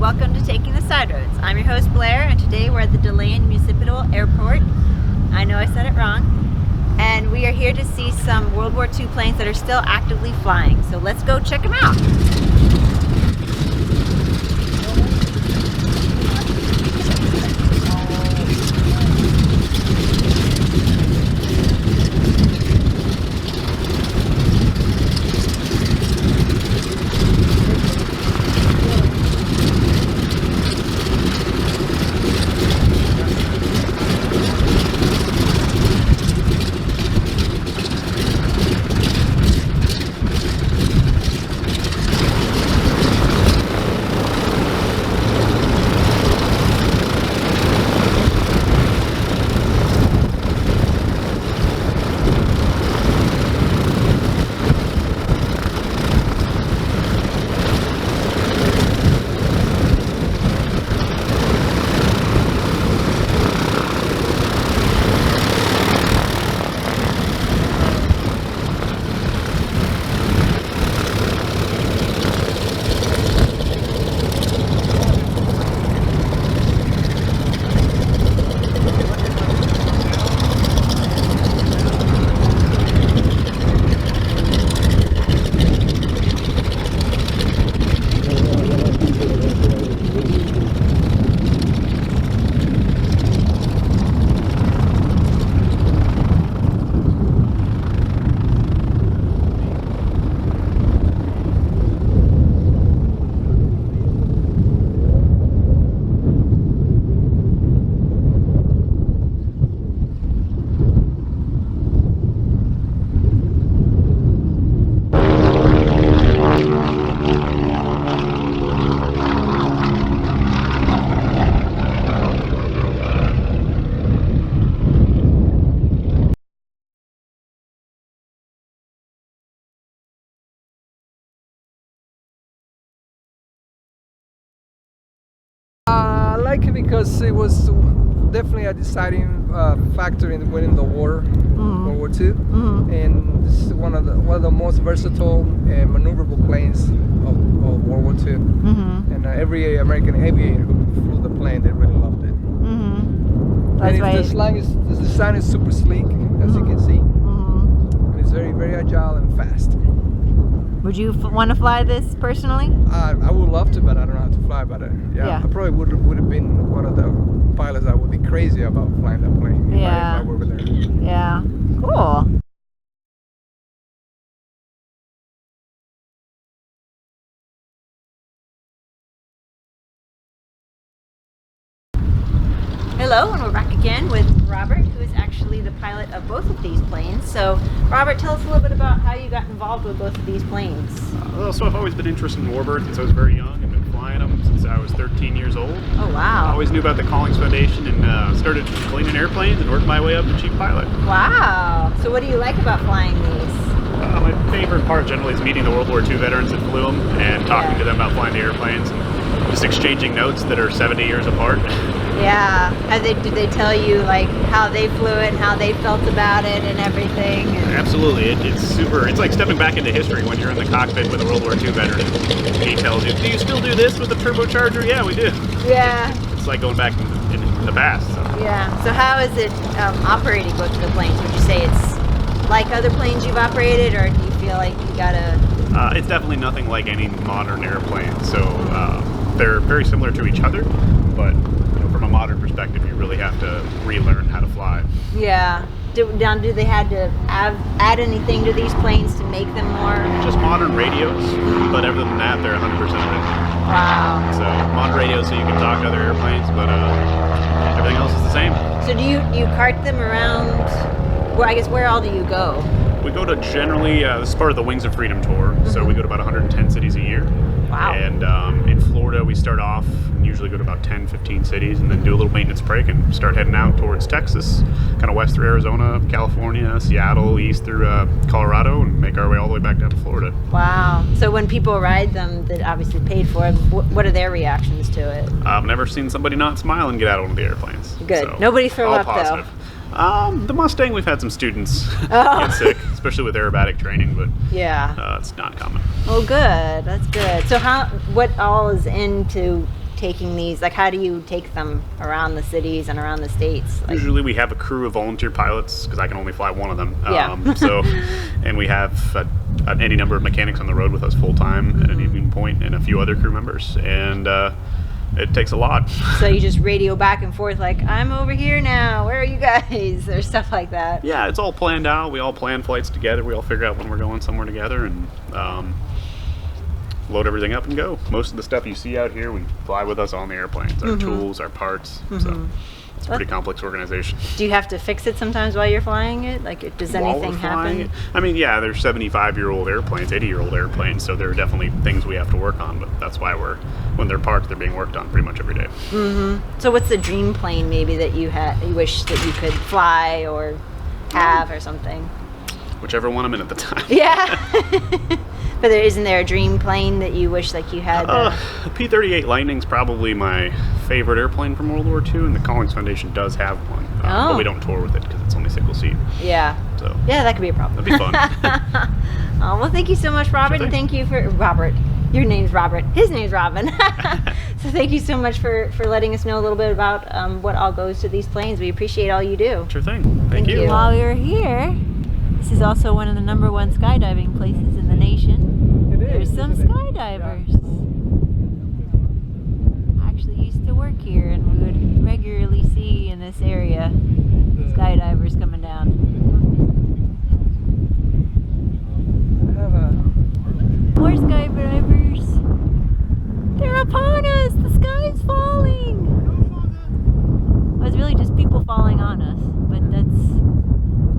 and welcome to Taking the Side Roads. I'm your host Blair, and today we're at the DeLand Municipal Airport. I know I said it wrong. And we are here to see some World War II planes that are still actively flying. So let's go check them out. I like it because it was definitely a deciding factor in winning the war, World War II, and this is one of the most versatile and maneuverable planes of World War II. And every American aviator who flew the plane, they really loved it. That's and right. The design is super sleek, as you can see, and it's very, very agile and fast. Would you want to fly this personally? I would love to, but I don't know how to fly. But yeah, I probably would have been one of the pilots that would be crazy about flying that plane if I were over there. Yeah. Cool. Hello, and we're back again with Robert, who is actually the pilot of both of these planes. So, Robert, tell us a little bit about how you got involved with both of these planes. So I've always been interested in warbirds since I was very young. I've been flying them since I was 13 years old. Oh, wow. I always knew about the Collings Foundation and started cleaning airplanes and worked my way up to chief pilot. Wow. So what do you like about flying these? My favorite part generally is meeting the World War II veterans that flew them and talking to them about flying the airplanes and just exchanging notes that are 70 years apart. Yeah. Did they tell you like how they flew it and how they felt about it and everything? Absolutely. It's super. It's like stepping back into history when you're in the cockpit with a World War II veteran. He tells you, "Do you still do this with the turbocharger?" Yeah, we do. Yeah. It's like going back in the past. So. Yeah. So how is it operating both of the planes? Would you say it's like other planes you've operated, or do you feel like you gotta? It's definitely nothing like any modern airplane. So they're very similar to each other, but from a modern perspective, you really have to relearn how to fly. Yeah. Do they had to add anything to these planes to make them more? Just modern radios, but other than that, they're 100% original. Wow. So modern radios, so you can talk to other airplanes, but everything else is the same. So do you cart them around? Well, I guess where all do you go? We go to generally, this is part of the Wings of Freedom tour, so we go to about 110 cities a year. Wow. And in Florida, we start off and usually go to about 10, 15 cities and then do a little maintenance break and start heading out towards Texas, kind of west through Arizona, California, Seattle, east through Colorado, and make our way all the way back down to Florida. Wow. So when people ride them that obviously paid for it, what are their reactions to it? I've never seen somebody not smile and get out of one of the airplanes. Good. So, Nobody throw all up, positive. The Mustang, we've had some students Oh. get sick, especially with aerobatic training, but Yeah. it's not common. Oh, good. That's good. So what all is into taking these? Like, how do you take them around the cities and around the states? Like, Usually we have a crew of volunteer pilots because I can only fly one of them. Yeah. And we have any number of mechanics on the road with us full time at any given point, and a few other crew members. And it takes a lot. so you just radio back and forth, like, I'm over here now. Where are you guys? Or stuff like that. Yeah, it's all planned out. We all plan flights together. We all figure out when we're going somewhere together, and load everything up and go. Most of the stuff you see out here, we fly with us on the airplanes. Our tools, our parts. So it's a pretty complex organization. Do you have to fix it sometimes while you're flying it? Like, does anything happen? I mean, yeah, they're 75-year-old airplanes, 80-year-old airplanes, so there are definitely things we have to work on, but that's why when they're parked, they're being worked on pretty much every day. So what's the dream plane maybe that you wish that you could fly or have or something? Whichever one I'm in at the time. Yeah. But isn't there a dream plane that you wish like you had? A P-38 Lightning's probably my favorite airplane from World War II, and the Collings Foundation does have one. But we don't tour with it because it's only single seat. Yeah. So yeah, that could be a problem. That'd be fun. Oh, well, thank you so much, Robert, Sure and thank you for Robert. Your name's Robert. His name's Robin. So thank you so much for letting us know a little bit about what all goes to these planes. We appreciate all you do. Sure thing. Thank you. While we were here, this is also one of the #1 skydiving places in the nation. There's some skydivers. I actually used to work here, and we would regularly see in this area skydivers coming down. More skydivers. They're upon us. The sky's falling. Well, it's really just people falling on us, but that's.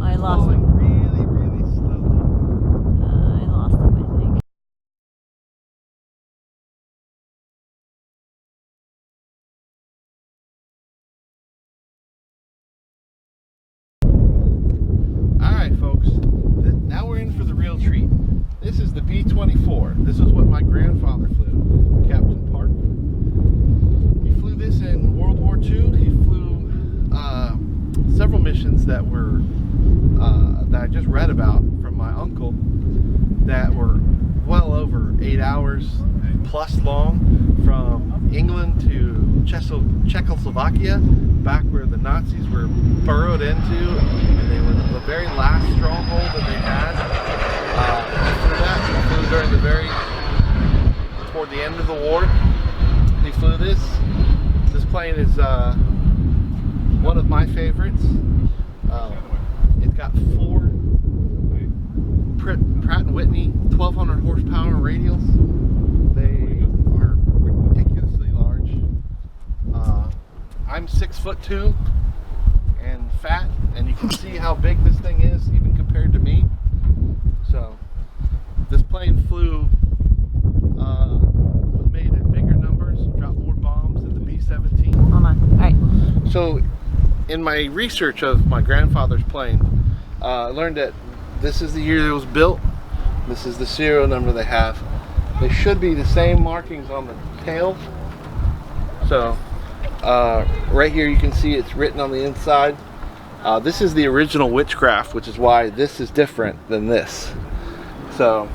I lost them. Really slowly. I lost them, I think. Alright folks, now we're in for the real treat. This is the B-24. This is what my grandfather flew, Captain Park. He flew this in World War II. He flew several missions that were that I just read about from my uncle that were well over 8 hours plus long, from England to Czechoslovakia, back where the Nazis were burrowed into, and they were the very last stronghold that they had. He flew during toward the end of the war. He flew this. This plane is one of my favorites. It's got 4 Pratt & Whitney 1200 horsepower radials. They are ridiculously large. I'm 6'2" and fat, and you can see how big this thing is even compared to me. So this plane flew, made in bigger numbers, dropped more bombs than the B-17. Hold on. All right. So in my research of my grandfather's plane, I learned that this is the year it was built. This is the serial number they have. They should be the same markings on the tail. So right here you can see it's written on the inside. This is the original Witchcraft, which is why this is different than this. So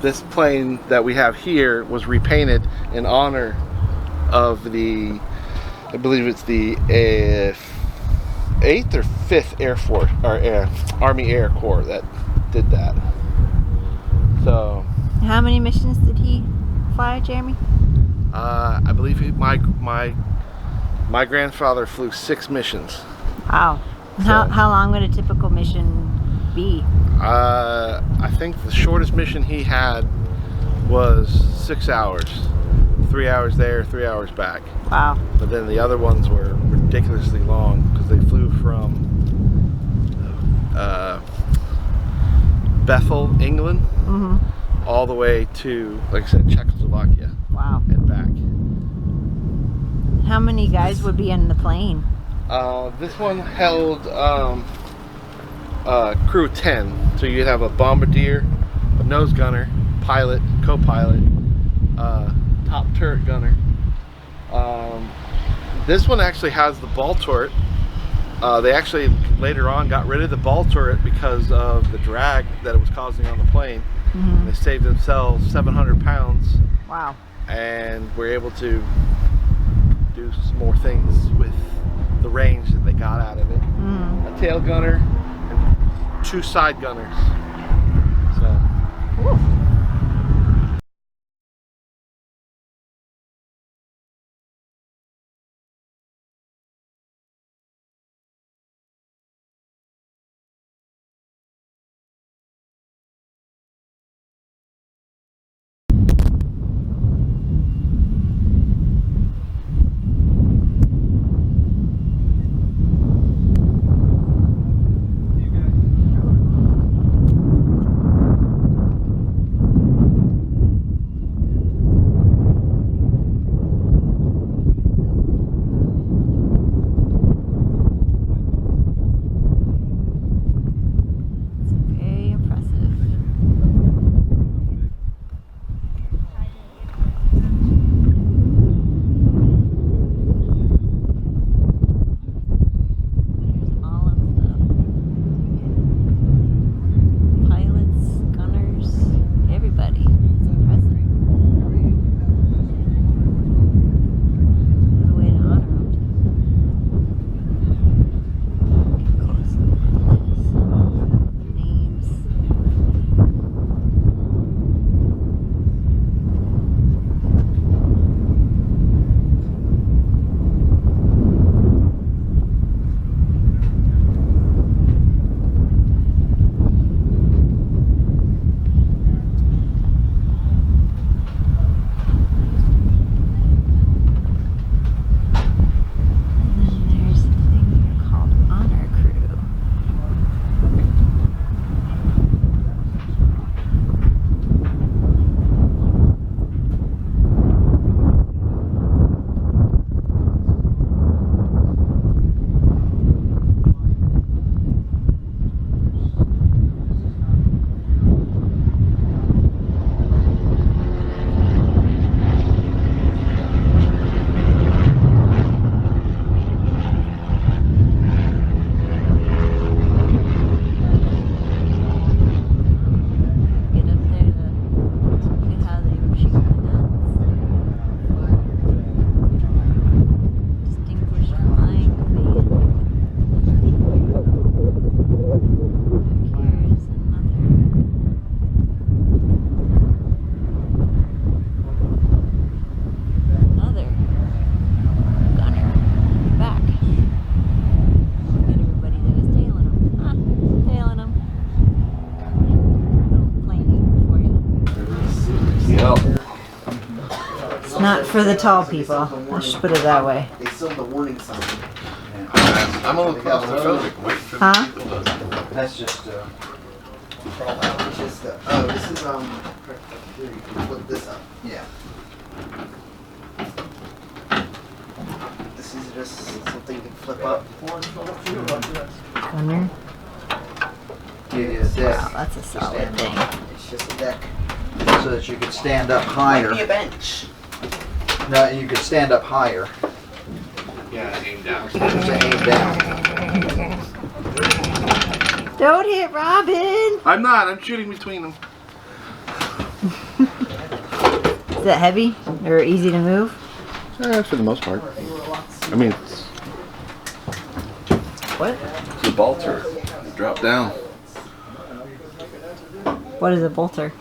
this plane that we have here was repainted in honor of the, I believe it's the 8th or 5th Air Force, or Army Air Corps that did that. So How many missions did he fly, Jeremy? I believe my grandfather flew 6 missions. Wow. So, How long would a typical mission be? I think the shortest mission he had was 6 hours. 3 hours there, 3 hours back. Wow. But then the other ones were ridiculously long because they flew from Bethel, England, all the way to, like I said, Czechoslovakia. Wow. And back. How many guys would be in the plane? This one held crew 10. So you'd have a bombardier, a nose gunner, pilot, co-pilot, top turret gunner. This one actually has the ball turret. They actually later on got rid of the ball turret because of the drag that it was causing on the plane. They saved themselves 700 pounds Wow. and were able to do some more things with the range that they got out of it. A tail gunner and 2 side gunners. So. Very impressive. All of the pilots, gunners, everybody. It's impressive. What a way to honor them. Close up on this. Names. And then there's a thing here called Honor Crew. Get up there to look at how they were shooting the guns. Distinguished flying command. Here's another gunner back. Look at everybody that was tailing them. Tailing them. Little plane for you. It's not for the tall people. Let's just put it that way. They still have the warning sign. I'm a little claustrophobic. Huh? That's just crawl out. It's just oh, this is here you can flip this up. Yeah. This is just something you can flip up. Gunner. It is deck. Wow, that's a solid thing. It's just a deck. So that you could stand up Might be a higher. bench. No, you could stand up higher. Yeah, aim down. To aim down. Don't hit Robin! I'm not. I'm shooting between them. Is that heavy or easy to move? For the most part. I mean, it's What? a ball turret. Drop down. What is a bolter?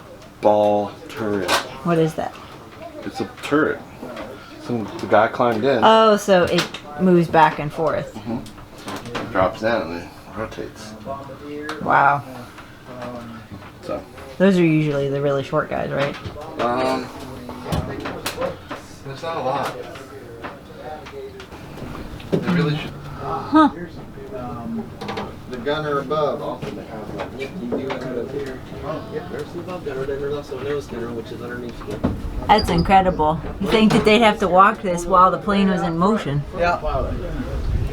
Ball turret. What is that? It's a turret. The guy climbed in, Oh, so it moves back and forth. drops down, and then rotates. Wow. So, Those are usually the really short guys, right? there's not a lot. They really should. Huh. The gunner above also Yep, you do it right up here. Yep, there's the above gunner, then there's also a nose gunner, which is underneath you. That's incredible. You think that they'd have to walk this while the plane was in motion? Yeah.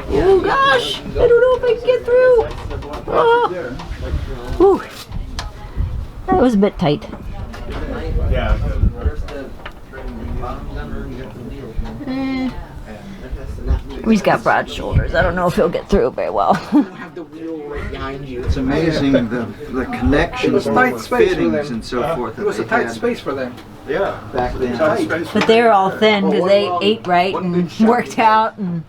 Oh gosh! I don't know if I can get through. Oh. Whew. That was a bit tight. Yeah. There's the bottom gunner, and you got the wheel. He's got broad shoulders. I don't know if he'll get through very well. You don't have the wheel right behind you. It's amazing the connections and tight the space for fittings them. and so forth It that was a they tight had space for them. Yeah. back then. But they were all thin because they ate right and worked out, and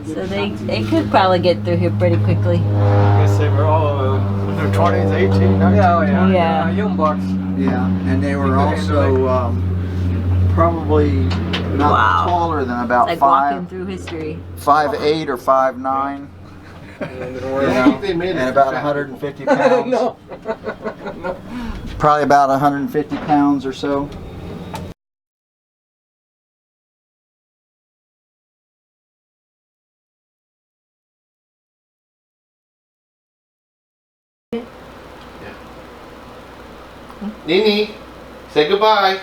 so they could probably get through here pretty quickly. I guess they were all in their 20s, 18, 19. Yeah. Young bucks. Yeah, and they were You could handle also probably not Wow. taller than about Like walking through history. 5'8" or 5'9", I think they made it and about 150 pounds. No. Probably about 150 pounds or so. Nini, say goodbye.